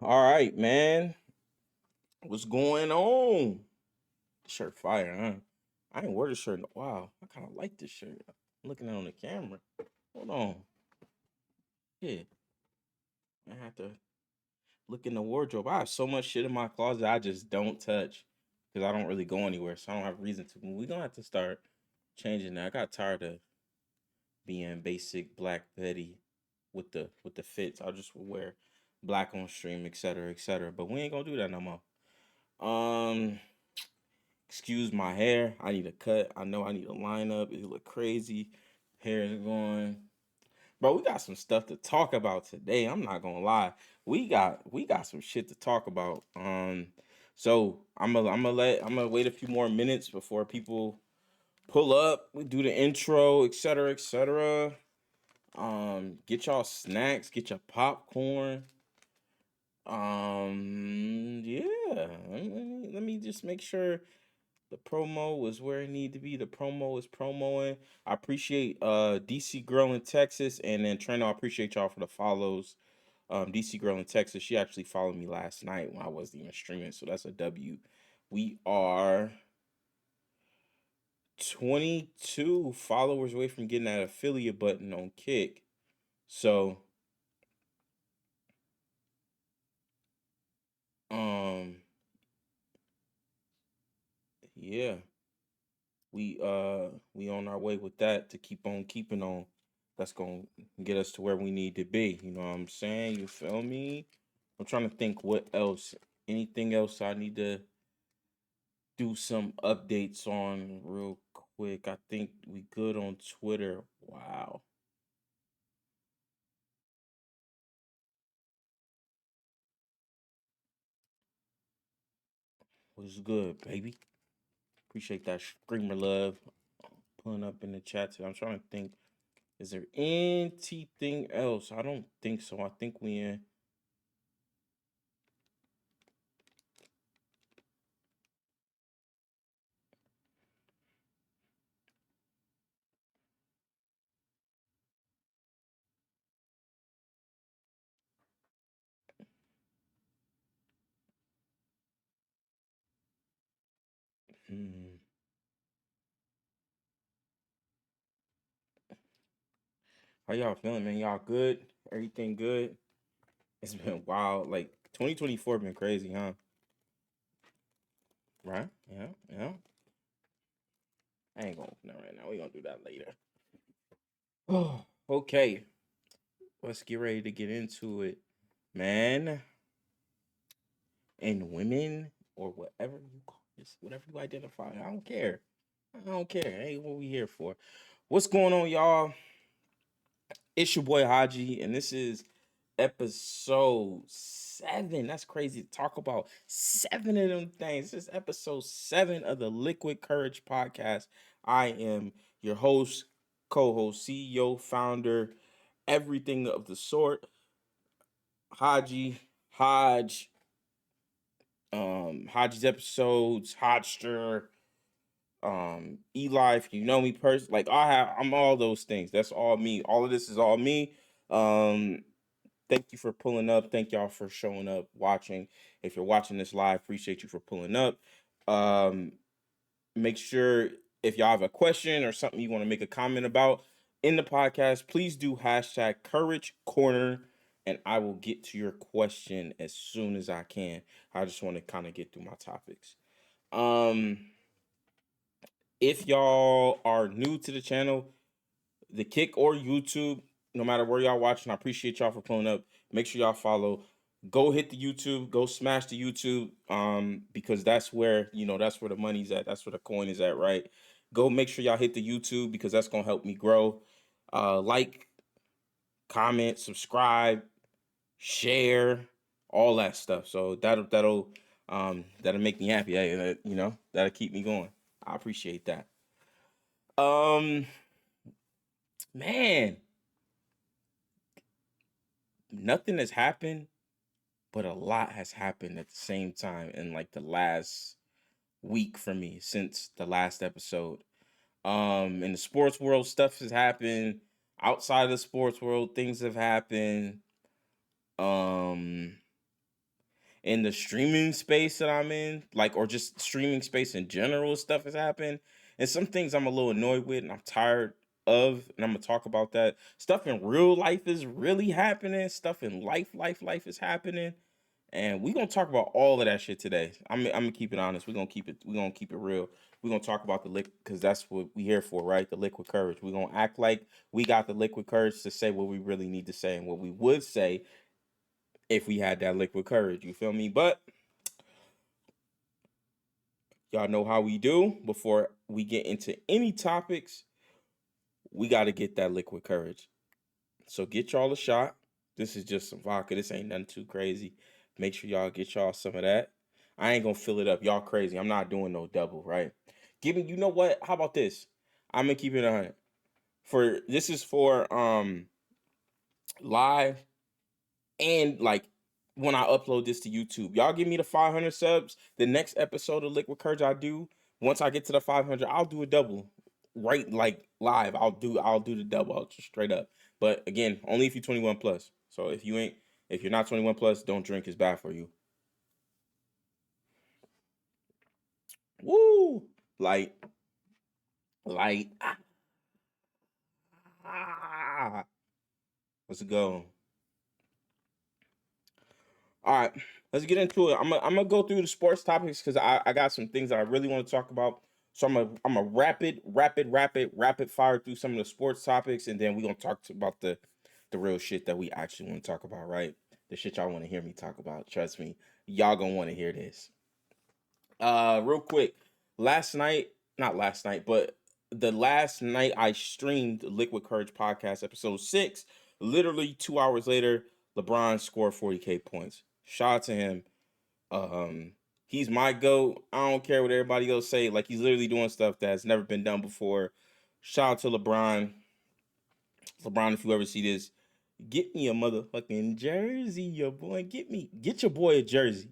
All right, man. What's going on? The shirt fire, huh? I ain't wore this shirt in a while. I kind of like this shirt. I'm looking at it on the camera. Hold on. Yeah, I have to look in the wardrobe. I have so much shit in my closet I just don't touch because I don't really go anywhere, so I don't have reason to. We're gonna have to start changing that. I got tired of being basic black Betty with the fits. I'll just wear black on stream, etc., etc. But we ain't gonna do that no more. Um, Excuse my hair. I need a cut. I know I need a line up. It look crazy. Hair is going. Bro, we got some stuff to talk about today. I'm not gonna lie. We got some shit to talk about. So I'm gonna wait a few more minutes before people pull up. We do the intro, etc., etc. Get y'all snacks, get your popcorn. Yeah. Let me just make sure the promo was where it need to be. The promo is promoing. I appreciate DC Girl in Texas, and then Trent, I appreciate y'all for the follows. DC Girl in Texas, she actually followed me last night when I wasn't even streaming, so that's a W. We are 22 followers away from getting that affiliate button on Kick. So um yeah, we on our way with that to keep on keeping on. That's gonna get us to where we need to be. You know what I'm saying? You feel me? I'm trying to think what else, anything else I need to do some updates on real quick. I think we good on Twitter. Wow. What's good, baby? Appreciate that screamer love pulling up in the chat today. I'm trying to think. Is there anything else? I don't think so. I think we in. Hmm. How y'all feeling, man? Y'all good? Everything good? It's been wild. Like 2024 been crazy, huh? Right? Yeah, yeah. I ain't gonna open that right now. We gonna do that later. Oh, okay. Let's get ready to get into it, man. And women, or whatever you call this, whatever you identify. I don't care. I don't care. Hey, what we here for? What's going on, y'all? It's your boy Haji, and this is episode 7. That's crazy to talk about 7 of them things. This is episode 7 of the Liquid Courage podcast. I am your host, co-host, CEO, founder, everything of the sort. Haji, Hodge, Haji's episodes, Hajster, Eli, if you know me personally, like I'm all those things. That's all me. All of this is all me. Um, Thank you for pulling up. Thank y'all for showing up, watching. If you're watching this live, appreciate you for pulling up. Um, Make sure if y'all have a question or something you want to make a comment about in the podcast, please do hashtag Courage Corner, and I will get to your question as soon as I can. I just want to kind of get through my topics. Um, if y'all are new to the channel, the Kick or YouTube, no matter where y'all watching, I appreciate y'all for pulling up. Make sure y'all follow. Go hit the YouTube. Go smash the YouTube. Because that's where that's where the money's at. That's where the coin is at, right? Go make sure y'all hit the YouTube because that's gonna help me grow. Like, comment, subscribe, share, all that stuff. So that'll make me happy. Hey, that'll keep me going. I appreciate that. Um, man, nothing has happened, but a lot has happened at the same time in like the last week for me since the last episode. In the sports world, stuff has happened. Outside of the sports world, things have happened. Um, in the streaming space that I'm in, like, or just streaming space in general, stuff has happened. And some things I'm a little annoyed with and I'm tired of, and I'm gonna talk about that. Stuff in real life is really happening. Stuff in life is happening. And we're gonna talk about all of that shit today. I'm gonna keep it honest. We're gonna keep it real. We're gonna talk about the liquid because that's what we here for, right? The liquid courage. We're gonna act like we got the liquid courage to say what we really need to say and what we would say if we had that liquid courage. You feel me? But y'all know how we do. Before we get into any topics, we gotta get that liquid courage. So get y'all a shot. This is just some vodka. This ain't nothing too crazy. Make sure y'all get y'all some of that. I ain't gonna fill it up. Y'all crazy. I'm not doing no double, right? Give me, you know what? How about this? I'm gonna keep it 100. For this is for live and like when I upload this to YouTube. Y'all give me the 500 subs. The next episode of Liquid Courage I do, once I get to the 500, I'll do a double. Right, like live. I'll do the double. I'll just straight up. But again, only if you're 21 plus. So if you're not 21 plus, don't drink. It's bad for you. Woo! Light, light. Ah. Let's go. All right, let's get into it. I'm gonna go through the sports topics because I got some things that I really want to talk about. So I'm a rapid fire through some of the sports topics, and then we're gonna talk about the real shit that we actually want to talk about, right? The shit y'all want to hear me talk about. Trust me, y'all gonna want to hear this. Real quick, last night, not last night, but the last night I streamed Liquid Courage podcast episode 6. Literally 2 hours later, LeBron scored 40K points. Shout out to him. Um, he's my GOAT. I don't care what everybody else say. Like, he's literally doing stuff that's never been done before. Shout out to LeBron. LeBron, if you ever see this, get me a motherfucking jersey, your boy. Get your boy a jersey.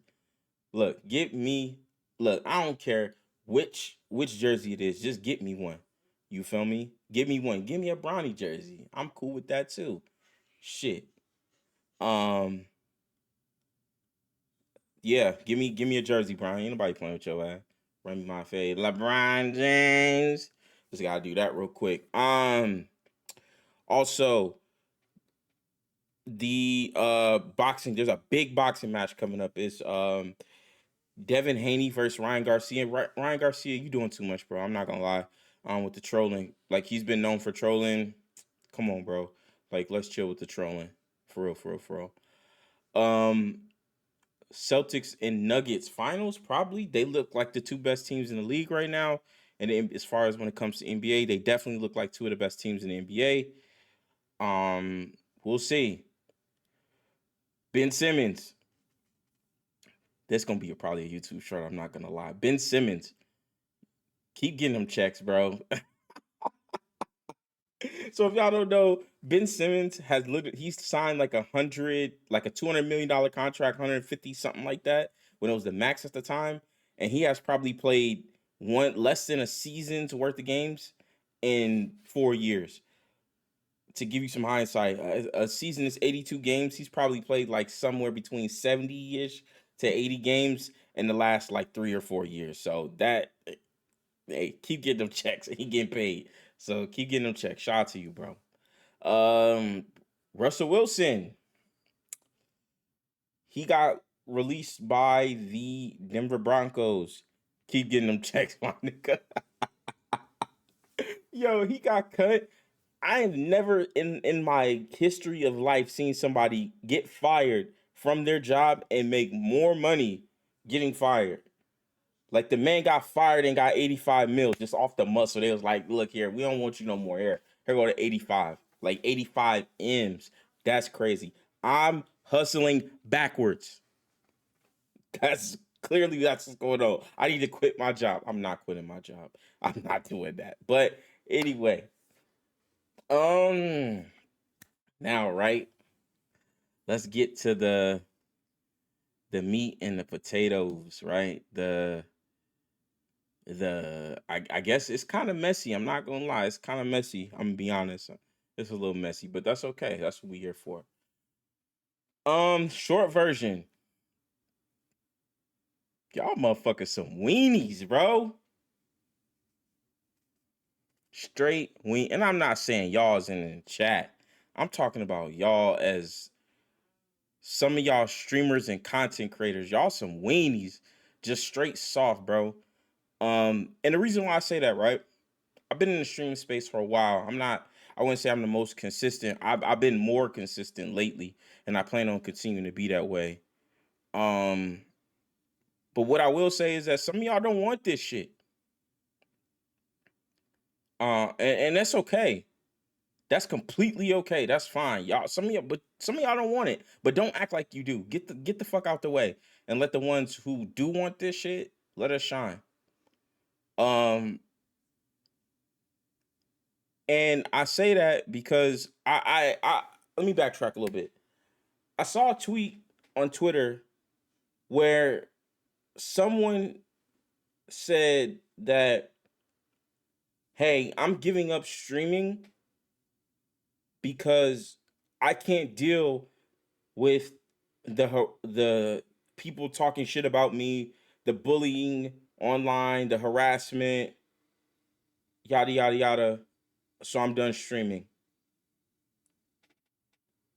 Look, get me. Look, I don't care which jersey it is. Just get me one. You feel me? Give me one. Give me a Bronny jersey. I'm cool with that too. Shit. Um. Yeah. Give me a jersey, Brian. Ain't nobody playing with your ass. Run me my fade. LeBron James. Just gotta do that real quick. Also, the boxing. There's a big boxing match coming up. It's Devin Haney versus Ryan Garcia. Ryan Garcia, you doing too much, bro. I'm not gonna lie. With the trolling, like he's been known for trolling. Come on, bro. Like let's chill with the trolling, for real, for real, for real. Celtics and Nuggets finals probably. They look like the two best teams in the league right now. And as far as when it comes to NBA, they definitely look like two of the best teams in the NBA. We'll see. Ben Simmons. That's gonna be probably a YouTube short. I'm not gonna lie. Ben Simmons, keep getting them checks, bro. So if y'all don't know, Ben Simmons has literally he's signed like like a $200 million contract, 150 something like that when it was the max at the time, and he has probably played one less than a season's worth of games in 4 years. To give you some hindsight, a season is 82 games. He's probably played like somewhere between 70-ish to 80 games in the last like 3 or 4 years. So that hey, keep getting them checks. He getting paid. So keep getting them checks. Shout out to you, bro. Um, Russell Wilson, he got released by the Denver Broncos. Keep getting them checks, my nigga. Yo, he got cut. I have never in my history of life seen somebody get fired from their job and make more money getting fired. Like the man got fired and got 85 mil just off the muscle. They was like, look here, we don't want you no more here. Here go to 85. Like 85 M's. That's crazy. I'm hustling backwards. That's what's going on. I need to quit my job. I'm not quitting my job. I'm not doing that. But anyway, um now right, let's get to the meat and the potatoes, right? I guess it's kind of messy. I'm not gonna lie, it's kind of messy. I'm gonna be honest. It's a little messy, but that's okay. That's what we here for. Short version. Y'all motherfuckers some weenies, bro. Straight ween. And I'm not saying y'all's in the chat. I'm talking about y'all as some of y'all streamers and content creators. Y'all some weenies. Just straight soft, bro. And the reason why I say that, right? I've been in the streaming space for a while. I wouldn't say I'm the most consistent. I've been more consistent lately, and I plan on continuing to be that way. Um, but what I will say is that some of y'all don't want this shit. And that's okay. That's completely okay. That's fine. Some of y'all don't want it. But don't act like you do. Get the fuck out the way. And let the ones who do want this shit, let us shine. Um, and I say that because I let me backtrack a little bit. I saw a tweet on Twitter where someone said that, hey, I'm giving up streaming because I can't deal with the people talking shit about me, the bullying online, the harassment, yada yada yada. So I'm done streaming.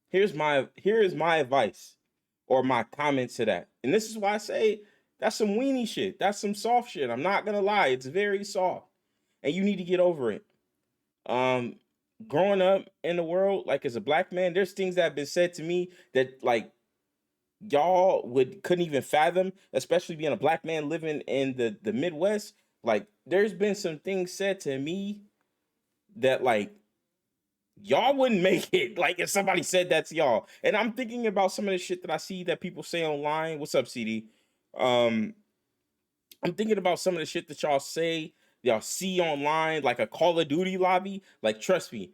Here is my advice or my comment to that. And this is why I say that's some weenie shit. That's some soft shit. I'm not gonna lie, it's very soft. And you need to get over it. Um Growing up in the world, like as a black man, there's things that have been said to me that like y'all couldn't even fathom, especially being a black man living in the Midwest. Like there's been some things said to me that like y'all wouldn't make it like if somebody said that to y'all. And I'm thinking about some of the shit that I see that people say online. What's up, CD? Um, I'm thinking about some of the shit that y'all see online, like a Call of Duty lobby. Like, trust me,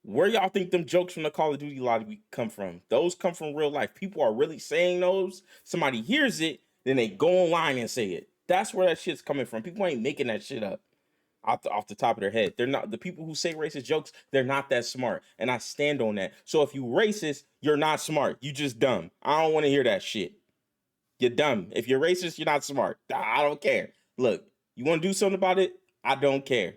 where y'all think them jokes from the Call of Duty lobby come from? Those come from real life. People are really saying those. Somebody hears it, then they go online and say it. That's where that shit's coming from. People ain't making that shit up off the top of their head. They're not the people who say racist jokes, they're not that smart. And I stand on that. So if you racist, you're not smart. You just dumb. I don't want to hear that shit. You're dumb. If you're racist, you're not smart. I don't care. Look, you want to do something about it? I don't care.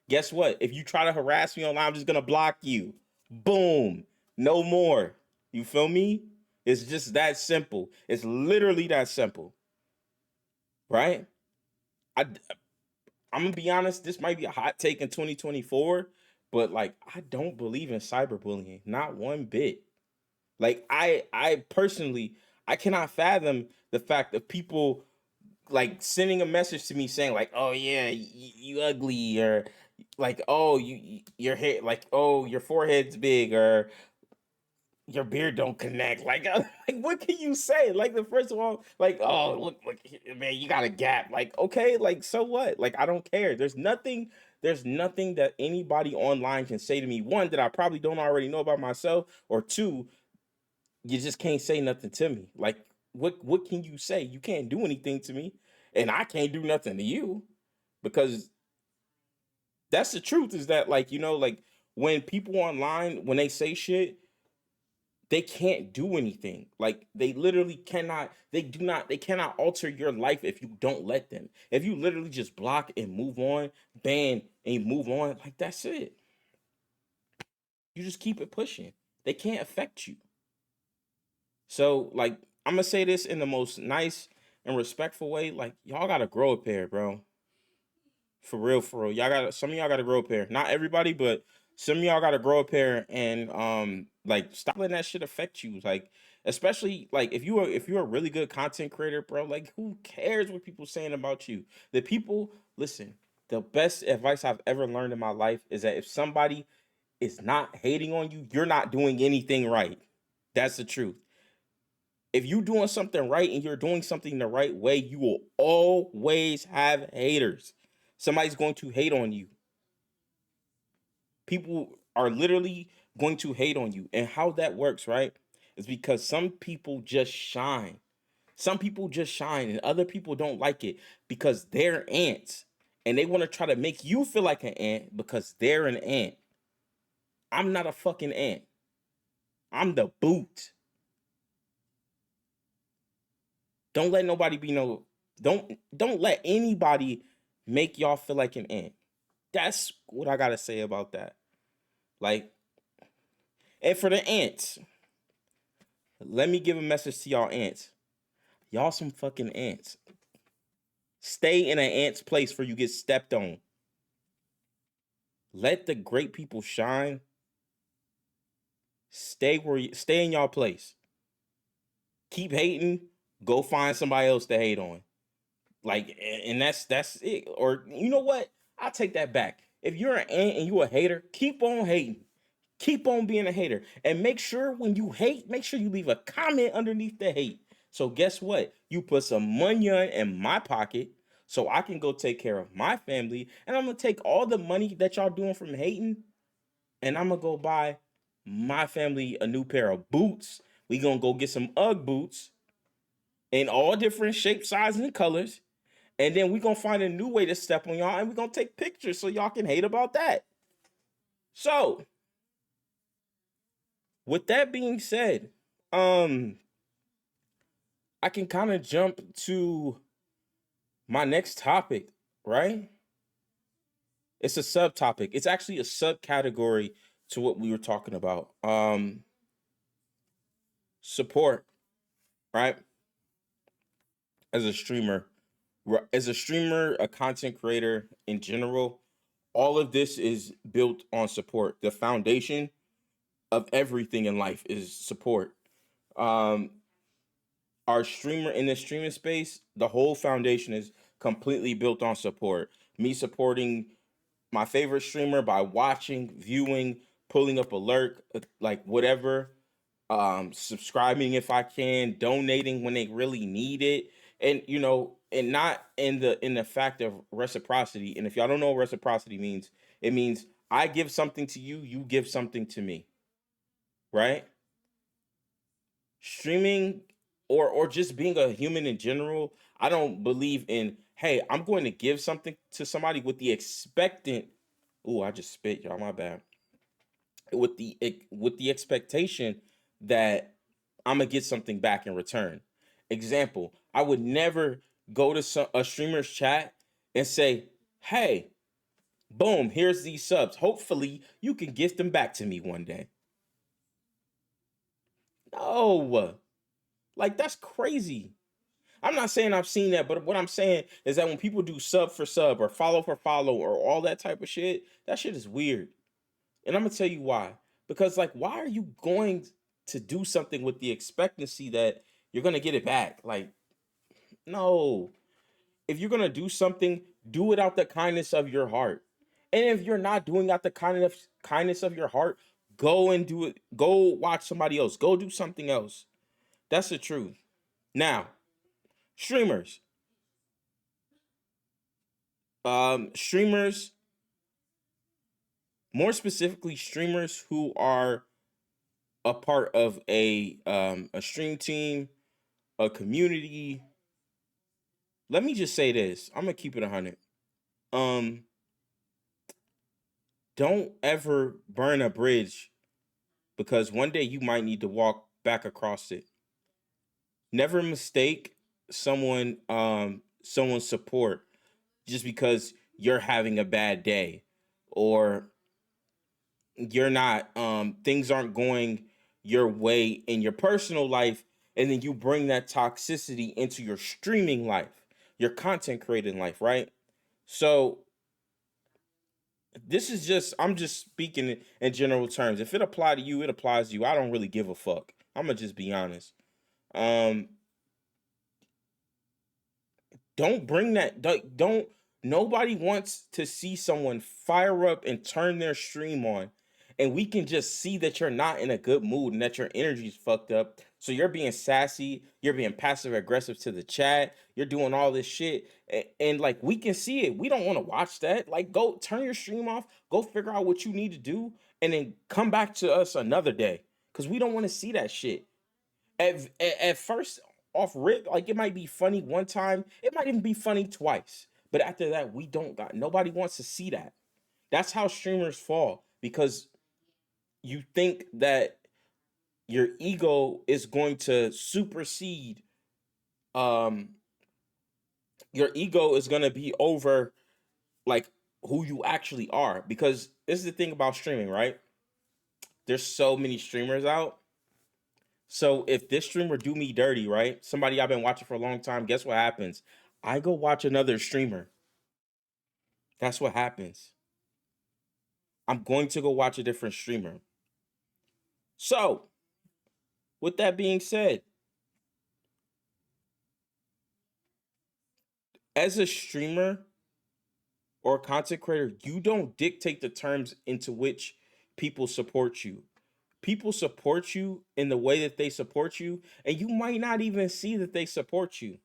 Guess what? If you try to harass me online, I'm just gonna block you. Boom. No more. You feel me? It's just that simple. It's literally that simple. Right? I I'm gonna be honest, this might be a hot take in 2024, but like I don't believe in cyberbullying, not one bit. Like I personally I cannot fathom the fact of people like sending a message to me saying like, "Oh yeah, you ugly," or like, "Oh your hair like oh your forehead's big," or your beard don't connect. Like, like what can you say? Like the first of all, like, oh look, man, you got a gap. Like, okay, like so what? Like, I don't care. There's nothing that anybody online can say to me. One, that I probably don't already know about myself, or two, you just can't say nothing to me. Like, what can you say? You can't do anything to me, and I can't do nothing to you because that's the truth. Is that like like when people online when they say shit they can't do anything. Like they literally cannot, they cannot alter your life if you don't let them. If you literally just block and move on, ban and move on, like that's it. You just keep it pushing. They can't affect you. So like I'm gonna say this in the most nice and respectful way. Like y'all gotta grow a pair, bro. For real, for real. Y'all got some of y'all gotta grow a pair. Not everybody, but some of y'all gotta grow a pair and like stop letting that shit affect you. Like, especially like if you're a really good content creator, bro, like who cares what people saying about you? The people, listen, the best advice I've ever learned in my life is that if somebody is not hating on you, you're not doing anything right. That's the truth. If you're doing something right and you're doing something the right way, you will always have haters. Somebody's going to hate on you. People are literally going to hate on you. And how that works, right? Is because some people just shine. Some people just shine and other people don't like it because they're ants. And they want to try to make you feel like an ant because they're an ant. I'm not a fucking ant. I'm the boot. Don't let nobody be no Don't let anybody make y'all feel like an ant. That's what I gotta say about that. Like, and for the ants, let me give a message to y'all ants. Y'all some fucking ants. Stay in an ant's place where you get stepped on. Let the great people shine. Stay in y'all place. Keep hating. Go find somebody else to hate on. Like, and that's it. Or you know what? I'll take that back. If you're an ant and you a hater, keep on hating. Keep on being a hater. And make sure when you hate, make sure you leave a comment underneath the hate. So guess what? You put some money in my pocket so I can go take care of my family. And I'm gonna take all the money that y'all doing from hating and I'm gonna go buy my family a new pair of boots. We gonna go get some UGG boots in all different shapes, sizes, and colors. And then we gonna find a new way to step on y'all and we gonna take pictures so y'all can hate about that. So, with that being said, um, I can kind of jump to my next topic, right? It's a subtopic. It's actually a subcategory to what we were talking about. Support, right? As a streamer, a content creator in general, all of this is built on support. The foundation of everything in life is support. Um, our streamer in the streaming space, the whole foundation is completely built on support. Me supporting my favorite streamer by watching, viewing, pulling up alert, like whatever, subscribing if I can, donating when they really need it, and and not in the fact of reciprocity. And if y'all don't know what reciprocity means, it means I give something to you, you give something to me, right? Streaming or just being a human in general, I don't believe in, hey, I'm going to give something to somebody with the expectant. Oh, I just spit, y'all. My bad. With the expectation that I'm gonna get something back in return. Example: I would never go to a streamer's chat and say, "Hey, boom, here's these subs. Hopefully, you can gift them back to me one day." No, like that's crazy. I'm not saying I've seen that, but what I'm saying is that when people do sub for sub or follow for follow or all that type of shit, that shit is weird. And I'm gonna tell you why. Because like, why are you going to do something with the expectancy that you're gonna get it back? Like, no. If you're gonna do something, do it out the kindness of your heart. And if you're not doing out the kindness of your heart, go and do it. Go watch somebody else. Go do something else. That's the truth. Now, streamers. Streamers, more specifically, streamers who are a part of a stream team, a community. Let me just say this. I'm gonna keep it 100. Um, don't ever burn a bridge because one day you might need to walk back across it. Never mistake someone's support just because you're having a bad day or you're not things aren't going your way in your personal life, and then you bring that toxicity into your streaming life, your content creating life, right? So this is just, I'm just speaking in general terms. If it apply to you, it applies to you. I don't really give a fuck. I'm gonna just be honest. um don't bring that, don't nobody wants to see someone fire up and turn their stream on and we can just see that you're not in a good mood and that your energy's fucked up. So you're being sassy, you're being passive aggressive to the chat, you're doing all this shit, and like we can see it. We don't want to watch that. Like, go turn your stream off, go figure out what you need to do, and then come back to us another day because we don't want to see that shit. At first, off rip, like it might be funny one time, it might even be funny twice, but after that we don't got, nobody wants to see that. That's how streamers fall, because you think that your ego is going to supersede um your ego is gonna be over like who you actually are. Because this is the thing about streaming, right? There's so many streamers out. So if this streamer do me dirty, right? Somebody I've been watching for a long time, guess what happens? I go watch another streamer. That's what happens. I'm going to go watch a different streamer. So, with that being said, as a streamer or content creator, you don't dictate the terms into which people support you. People support you in the way that they support you, and you might not even see that they support you.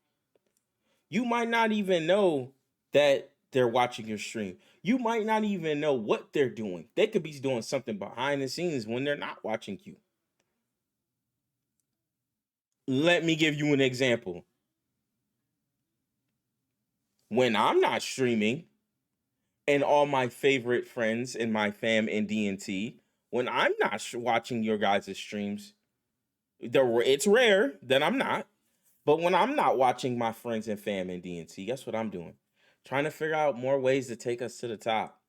You might not even know that they're watching your stream. You might not even know what they're doing. They could be doing something behind the scenes when they're not watching you. Let me give you an example. When I'm not streaming, and all my favorite friends and my fam in D&T, when I'm not watching your guys' streams, it's rare that I'm not. But when I'm not watching my friends and fam in D&T, guess what I'm doing? Trying to figure out more ways to take us to the top.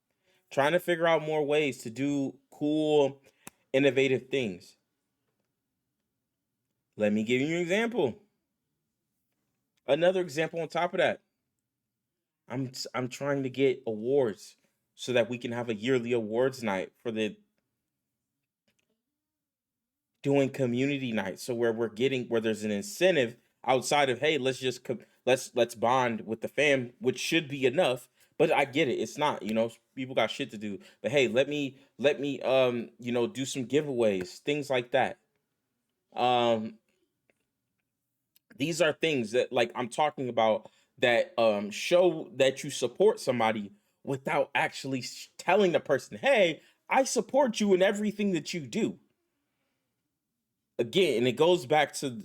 Trying to figure out more ways to do cool, innovative things. Let me give you an example. Another example on top of that. I'm trying to get awards so that we can have a yearly awards night for the doing community night. So where there's an incentive outside of, hey, let's just let's bond with the fam, which should be enough. But I get it, it's not. People got shit to do. But hey, let me do some giveaways, things like that. Um, these are things that like I'm talking about that show that you support somebody without actually telling the person, hey, I support you in everything that you do. Again, and it goes back to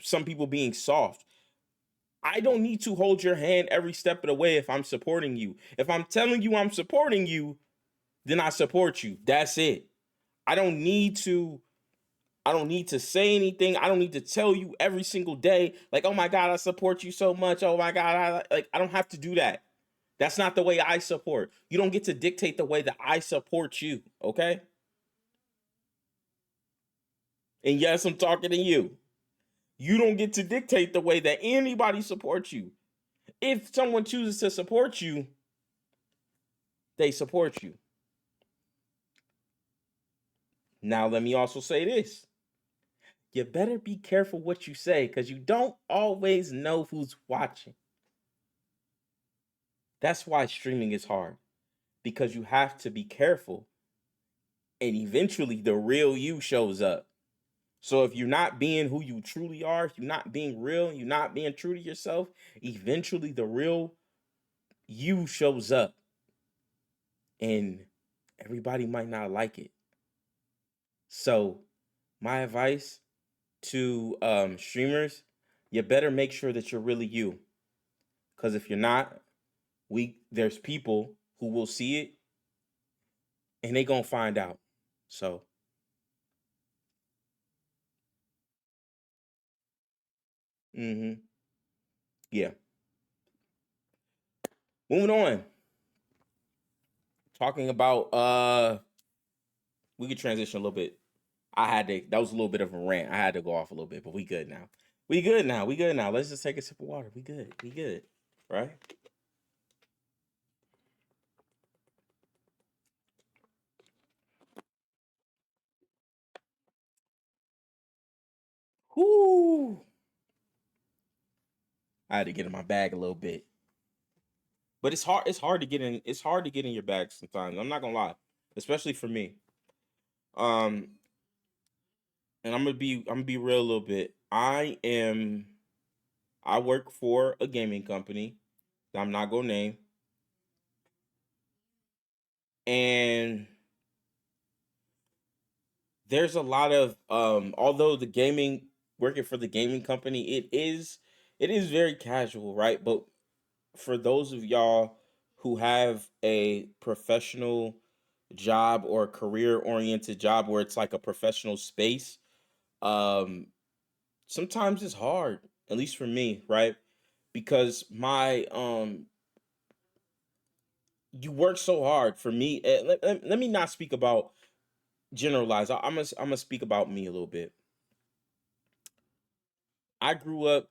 some people being soft. I don't need to hold your hand every step of the way if I'm supporting you. If I'm telling you I'm supporting you, then I support you. That's it. I don't need to I don't need to say anything. I don't need to tell you every single day like, "Oh my god, I support you so much. Oh my god, I don't have to do that." That's not the way I support. You don't get to dictate the way that I support you, okay? And yes, I'm talking to you. You don't get to dictate the way that anybody supports you. If someone chooses to support you, they support you. Now, let me also say this. You better be careful what you say because you don't always know who's watching. That's why streaming is hard because you have to be careful and eventually the real you shows up. So if you're not being who you truly are, if you're not being real, you're not being true to yourself, eventually the real you shows up and everybody might not like it. So, my advice to streamers, you better make sure that you're really you. Because if you're not, there's people who will see it and they gonna find out. So, yeah. Moving on. Talking about we could transition a little bit. That was a little bit of a rant. I had to go off a little bit, but we good now. We good now. We good now. Let's just take a sip of water. We good. We good. Right? Whoo. I had to get in my bag a little bit. But it's hard to get in your bag sometimes. I'm not gonna lie. Especially for me. Um and I'm gonna be real a little bit. I work for a gaming company that I'm not gonna name. And there's a lot of although the gaming working for the gaming company, it is very casual, right? But for those of y'all who have a professional job or a career oriented job where it's like a professional space, um sometimes it's hard, at least for me, right? because my you work so hard for me. Let me not speak about generalize. I'm gonna speak about me a little bit. I grew up,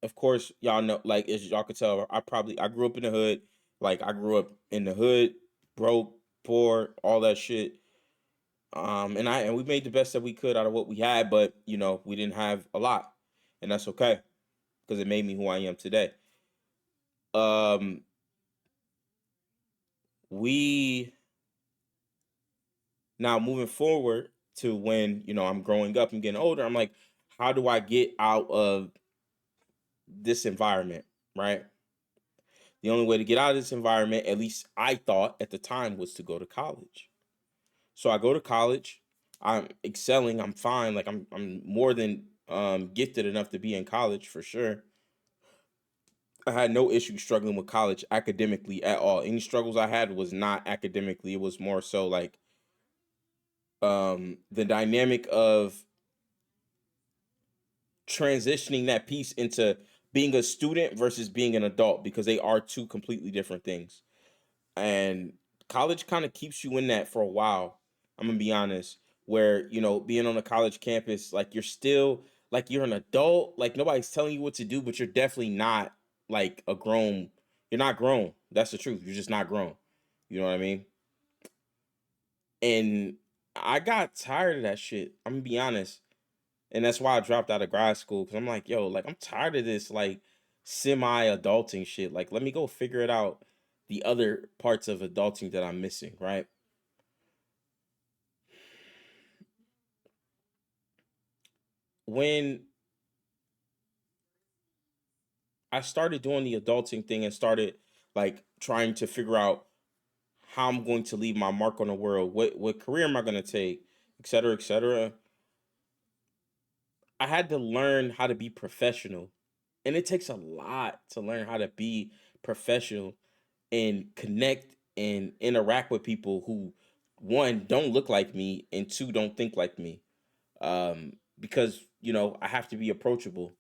of course, y'all know, like as y'all could tell, I grew up in the hood. Like I grew up in the hood, broke, poor, all that shit. And we made the best that we could out of what we had, but we didn't have a lot, and that's okay because it made me who I am today. Um, we Now moving forward to when I'm growing up and getting older, I'm like, how do I get out of this environment, right? The only way to get out of this environment, at least I thought at the time, was to go to college. So I go to college. I'm excelling. I'm fine. Like I'm more than gifted enough to be in college for sure. I had no issue struggling with college academically at all. Any struggles I had was not academically. It was more so like the dynamic of transitioning that piece into being a student versus being an adult, because they are two completely different things. And college kind of keeps you in that for a while. I'm gonna be honest, where being on a college campus, like you're still like you're an adult, like nobody's telling you what to do, but you're definitely not like a grown. You're not grown. That's the truth. You're just not grown. You know what I mean? And I got tired of that shit. I'm gonna be honest. And that's why I dropped out of grad school, because I'm like, yo, like I'm tired of this like semi adulting shit. Like, let me go figure it out, the other parts of adulting that I'm missing, right? When I started doing the adulting thing and started like trying to figure out how I'm going to leave my mark on the world, what career am I going to take, et cetera, et cetera. I had to learn how to be professional. And it takes a lot to learn how to be professional and connect and interact with people who, one, don't look like me, and two, don't think like me. Because I have to be approachable.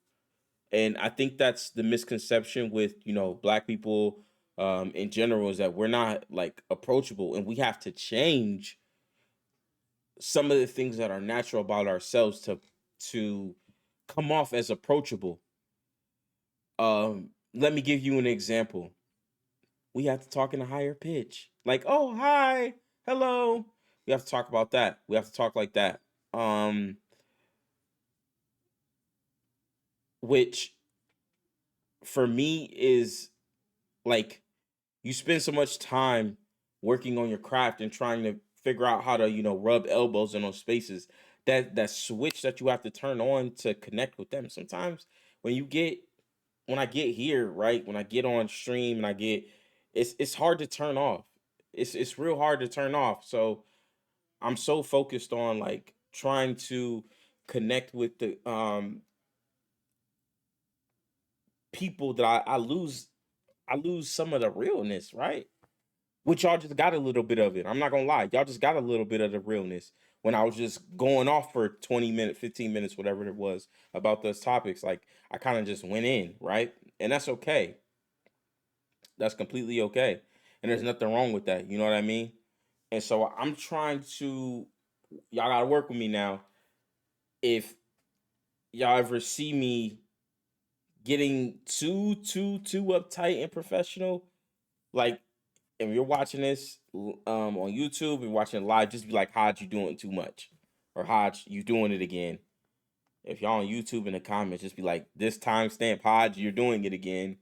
And I think that's the misconception with black people in general, is that we're not like approachable, and we have to change some of the things that are natural about ourselves to come off as approachable. Let me give you an example. We have to talk in a higher pitch, like, oh, hi, hello. We have to talk about that. We have to talk like that. um which for me is like, you spend so much time working on your craft and trying to figure out how to rub elbows in those spaces, that switch that you have to turn on to connect with them. Sometimes when you get when I get here, right, when I get on stream and it's hard to turn off. It's real hard to turn off. So I'm so focused on like trying to connect with the people that I lose some of the realness, right? Which y'all just got a little bit of it. I'm not gonna lie, y'all just got a little bit of the realness when I was just going off for 20 minutes, 15 minutes, whatever it was, about those topics. Like I kind of just went in, right? And that's okay. That's completely okay. And there's nothing wrong with that. You know what I mean? And so I'm trying to, y'all gotta work with me now. If y'all ever see me getting too uptight and professional, like if you're watching this on YouTube and watching it live, just be like, Hodge, you doing too much, or Hodge, you doing it again. If y'all on YouTube in the comments, just be like, this timestamp, Hodge, you're doing it again,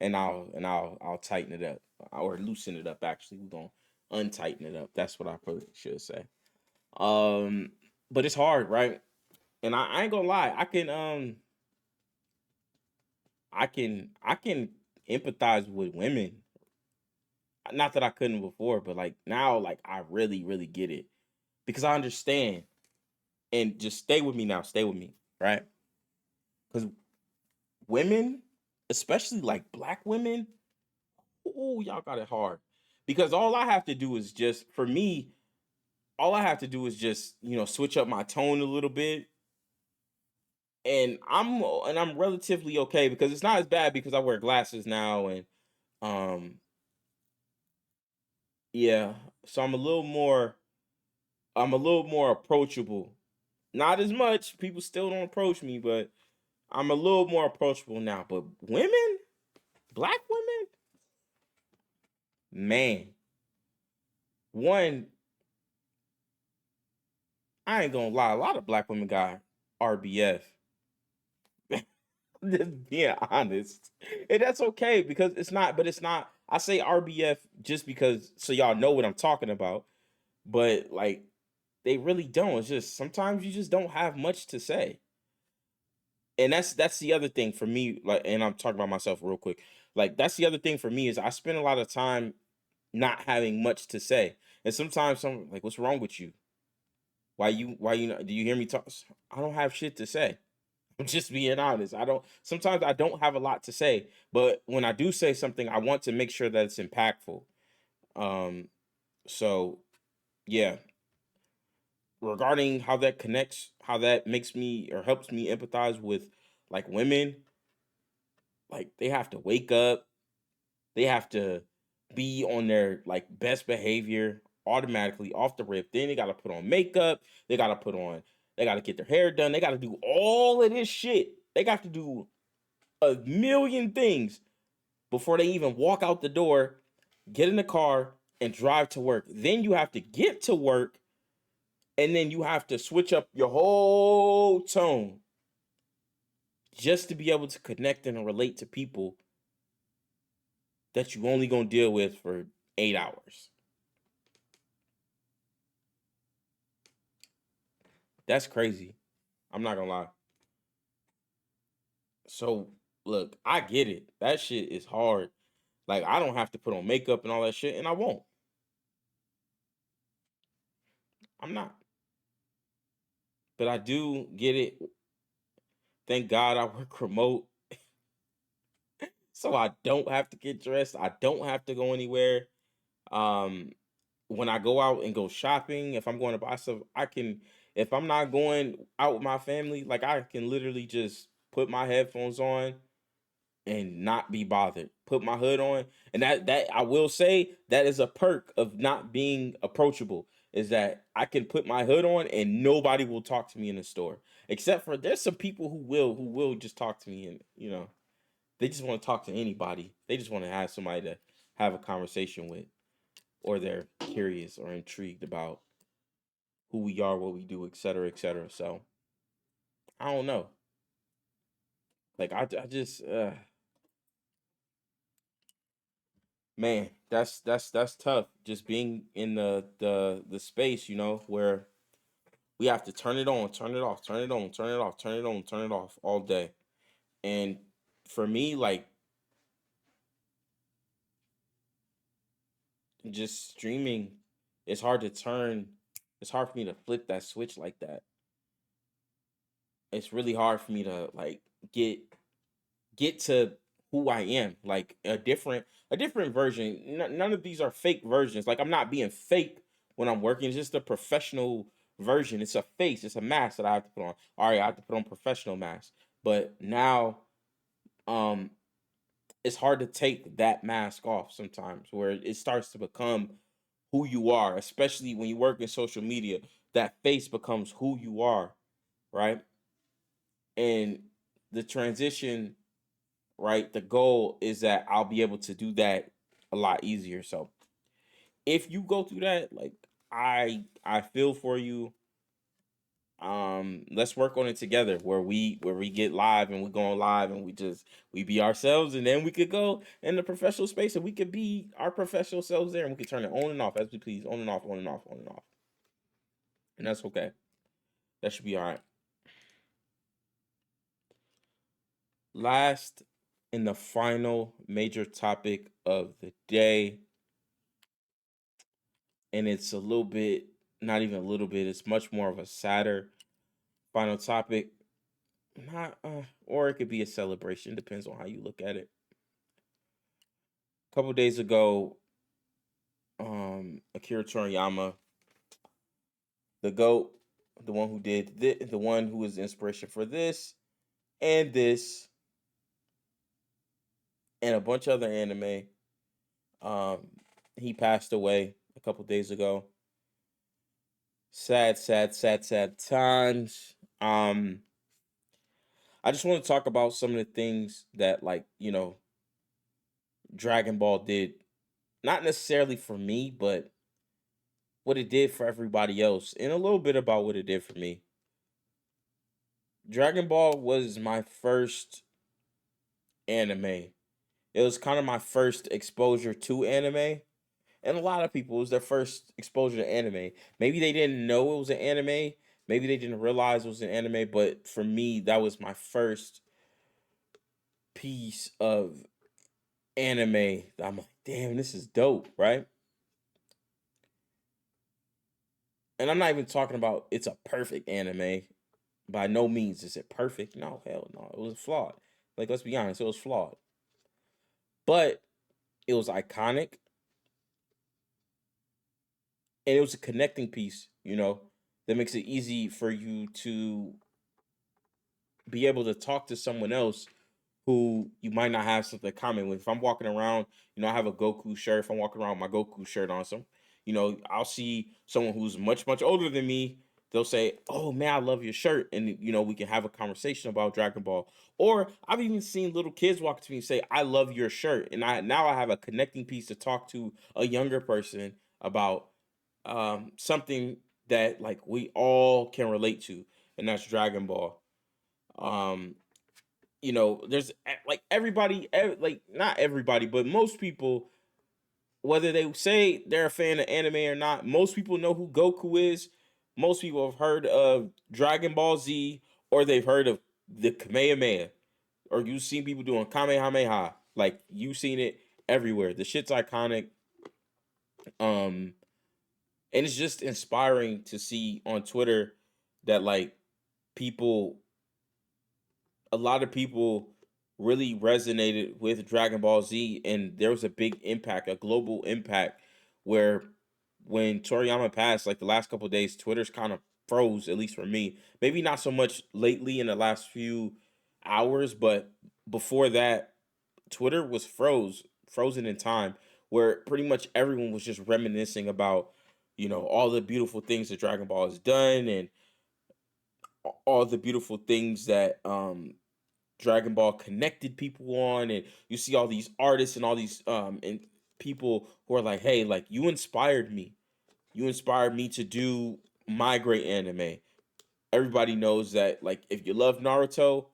and I'll tighten it up, or loosen it up. Actually, we're gonna untighten it up. That's what I probably should say. Um, but it's hard, right? And I ain't gonna lie, I can empathize with women. Not that I couldn't before, but like now, like I really, really get it, because I understand. And just stay with me now, stay with me, right? Because women, especially like black women, oh, y'all got it hard. Because all I have to do is just, for me, all I have to do is just, switch up my tone a little bit, and I'm relatively okay because it's not as bad because I wear glasses now and um yeah, so I'm a little more approachable. Not as much. People still don't approach me, but I'm a little more approachable now. But women, black women, man, one, I ain't gonna lie, a lot of black women got RBF. Just being honest. And that's okay because it's not, I say RBF just because so y'all know what I'm talking about, but like they really don't. It's just sometimes you just don't have much to say. And that's the other thing for me, like, and I'm talking about myself real quick. Like that's the other thing for me is I spend a lot of time not having much to say. And sometimes some like, what's wrong with you? Why you not, do you hear me talk? I don't have shit to say. I'm just being honest. I don't sometimes I don't have a lot to say, but when I do say something, I want to make sure that it's impactful. Um so yeah, regarding how that connects, how that makes me or helps me empathize with like women, like they have to wake up, they have to be on their like best behavior automatically off the rip. Then they gotta put on makeup, they gotta get their hair done, they gotta do all of this shit. They got to do a million things before they even walk out the door, get in the car, and drive to work. Then you have to get to work, and then you have to switch up your whole tone just to be able to connect and relate to people that you only gonna deal with for 8 hours. That's crazy. I'm not gonna lie. So look, I get it. That shit is hard. Like I don't have to put on makeup and all that shit, and I won't. I'm not. But I do get it. Thank God I work remote, so I don't have to get dressed. I don't have to go anywhere. Um, when I go out and go shopping, if I'm going to buy stuff, I can. If I'm not going out with my family, like I can literally just put my headphones on and not be bothered. Put my hood on, and that I will say that is a perk of not being approachable. Is that I can put my hood on and nobody will talk to me in the store, except for there's some people who will just talk to me and they just want to talk to anybody. They just want to have somebody to have a conversation with, or they're curious or intrigued about who we are, what we do, etc., etc. So I don't know. Like I just man, that's tough. Just being in the space, where we have to turn it on, turn it off, turn it on, turn it off, turn it on, turn it off all day. And for me, like just streaming, it's hard to turn. It's hard for me to flip that switch like that. It's really hard for me to like get get to who I am, like a different version. None of these are fake versions. Like I'm not being fake when I'm working. It's just a professional version. It's a face. It's a mask that I have to put on. All right, I have to put on professional mask. But now, um, it's hard to take that mask off sometimes, where it starts to become who you are. Especially when you work in social media, that face becomes who you are, right? And the transition, right? The goal is that I'll be able to do that a lot easier. So if you go through that, like I feel for you. Let's work on it together where we get live and we go on live and we be ourselves and then we could go in the professional space and we could be our professional selves there and we could turn it on and off as we please, on and off, on and off, on and off. And that's okay. That should be all right. Last and the final major topic of the day, and it's a little bit, not even a little bit, it's much more of a sadder final topic. Not, or it could be a celebration, depends on how you look at it. A couple days ago, Akira Toriyama, the GOAT, the one who did the one who was the inspiration for this, and this and a bunch of other anime. Um, he passed away a couple days ago. Sad, sad, sad, sad times. I just want to talk about some of the things that, like, Dragon Ball did, not necessarily for me, but what it did for everybody else, and a little bit about what it did for me. Dragon Ball was my first anime. It was kind of my first exposure to anime. And a lot of people, it was their first exposure to anime. Maybe they didn't know it was an anime. Maybe they didn't realize it was an anime. But for me, that was my first piece of anime. I'm like, damn, this is dope, right? And I'm not even talking about it's a perfect anime. By no means is it perfect. No, hell no. It was flawed. Like, let's be honest, it was flawed. But it was iconic, and it was a connecting piece, that makes it easy for you to be able to talk to someone else who you might not have something in common with. If I'm walking around, I have a Goku shirt. If I'm walking around with my Goku shirt on, I'll see someone who's much, much older than me. They'll say, "Oh man, I love your shirt," and we can have a conversation about Dragon Ball. Or I've even seen little kids walk to me and say, "I love your shirt," and I have a connecting piece to talk to a younger person about something that, like, we all can relate to, and that's Dragon Ball. Um, there's like everybody, like, not everybody, but most people, whether they say they're a fan of anime or not, most people know who Goku is. Most people have heard of Dragon Ball Z, or they've heard of the Kamehameha, or you've seen people doing Kamehameha. Like, you've seen it everywhere. The shit's iconic. Um, and it's just inspiring to see on Twitter that, like, people a lot of people really resonated with Dragon Ball Z, and there was a big impact, a global impact, where when Toriyama passed, like, the last couple of days, Twitter's kind of froze, at least for me. Maybe not so much lately in the last few hours, but before that, Twitter was frozen in time, where pretty much everyone was just reminiscing about, all the beautiful things that Dragon Ball has done, and all the beautiful things that Dragon Ball connected people on, and you see all these artists and all these and people who are like, "Hey, like, you inspired me. You inspired me to do my great anime." Everybody knows that, like, if you love Naruto,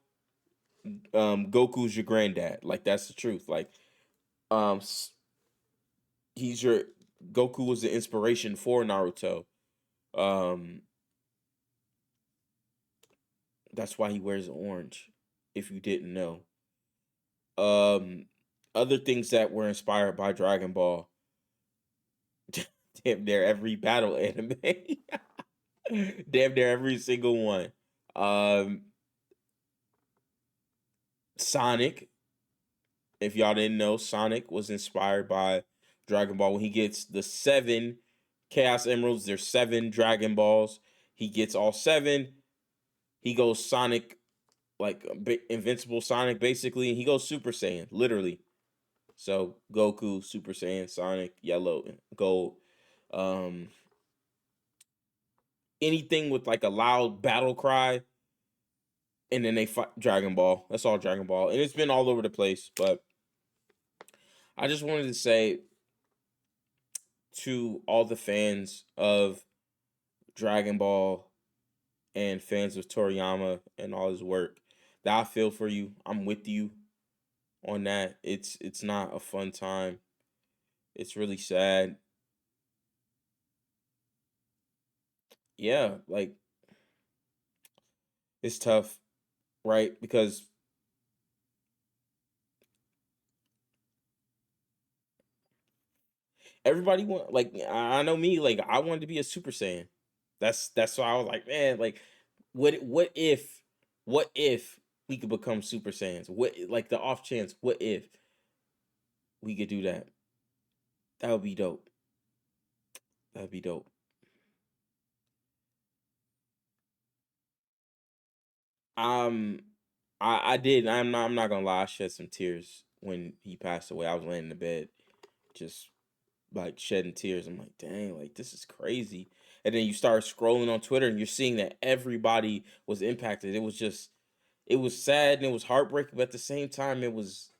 Goku's your granddad. Like, that's the truth. Like, um he's your Goku was the inspiration for Naruto. Um that's why he wears orange, if you didn't know. Um Other things that were inspired by Dragon Ball, damn near every battle anime. Damn near every single one. Um Sonic, if y'all didn't know, Sonic was inspired by Dragon Ball. When he gets the 7 Chaos Emeralds, there's 7 Dragon Balls. He gets all 7. He goes Sonic, like, invincible Sonic, basically, and he goes Super Saiyan, literally. So Goku, Super Saiyan, Sonic, yellow, gold. Um Anything with, like, a loud battle cry, and then they fight Dragon Ball. That's all Dragon Ball, and it's been all over the place. But I just wanted to say to all the fans of Dragon Ball and fans of Toriyama and all his work, that I feel for you. I'm with you on that. It's not a fun time. It's really sad. Yeah, like, it's tough, right? Because everybody want, like, I know me, like, I wanted to be a Super Saiyan. That's why I was like, man, like, what if we could become Super Saiyans? What, like, the off chance, what if we could do that? That would be dope. That would be dope. Um I did. I'm not gonna lie. I shed some tears when he passed away. I was laying in the bed, just like shedding tears. I'm like, dang, like this is crazy. And then you start scrolling on Twitter and you're seeing that everybody was impacted. It was just, it was sad and it was heartbreaking, but at the same time, it was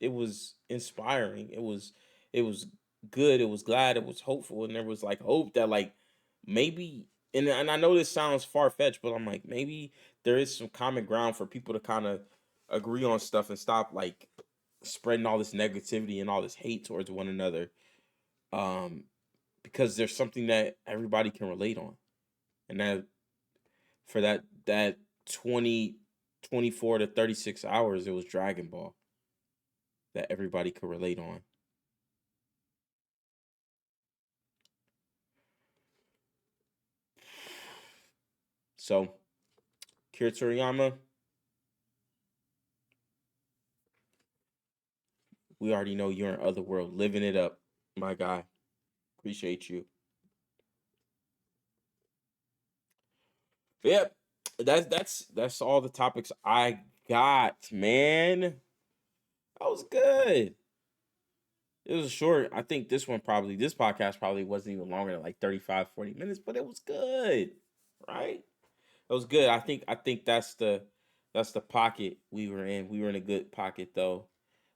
inspiring. It was good. It was glad. It was hopeful, and there was like hope that like maybe. And I know this sounds far fetched, but I'm like maybe there is some common ground for people to kind of agree on stuff and stop like spreading all this negativity and all this hate towards one another. Um, because there's something that everybody can relate on, and that for that 20 24 to 36 hours, it was Dragon Ball that everybody could relate on. So, Kira Toriyama, we already know you're in other world, living it up, my guy. Appreciate you. But yep, that's all the topics I got, man. That was good. It was short. I think this podcast probably wasn't even longer than like 35, 40 minutes, but it was good. Right? It was good. I think that's the pocket we were in. We were in a good pocket though.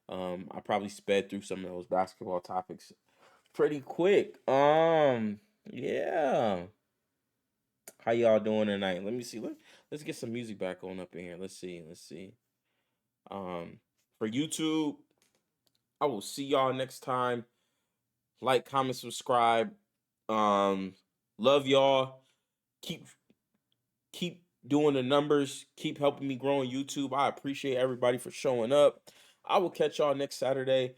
I probably sped through some of those basketball topics pretty quick. Yeah. How y'all doing tonight? Let me see. Let's get some music back on up in here. Let's see. Let's see. Um, for YouTube, I will see y'all next time. Like, comment, subscribe. Um, love y'all. Keep keep doing the numbers. Keep helping me grow on YouTube. I appreciate everybody for showing up. I will catch y'all next Saturday.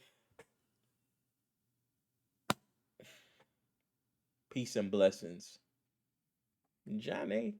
Peace and blessings. Johnny.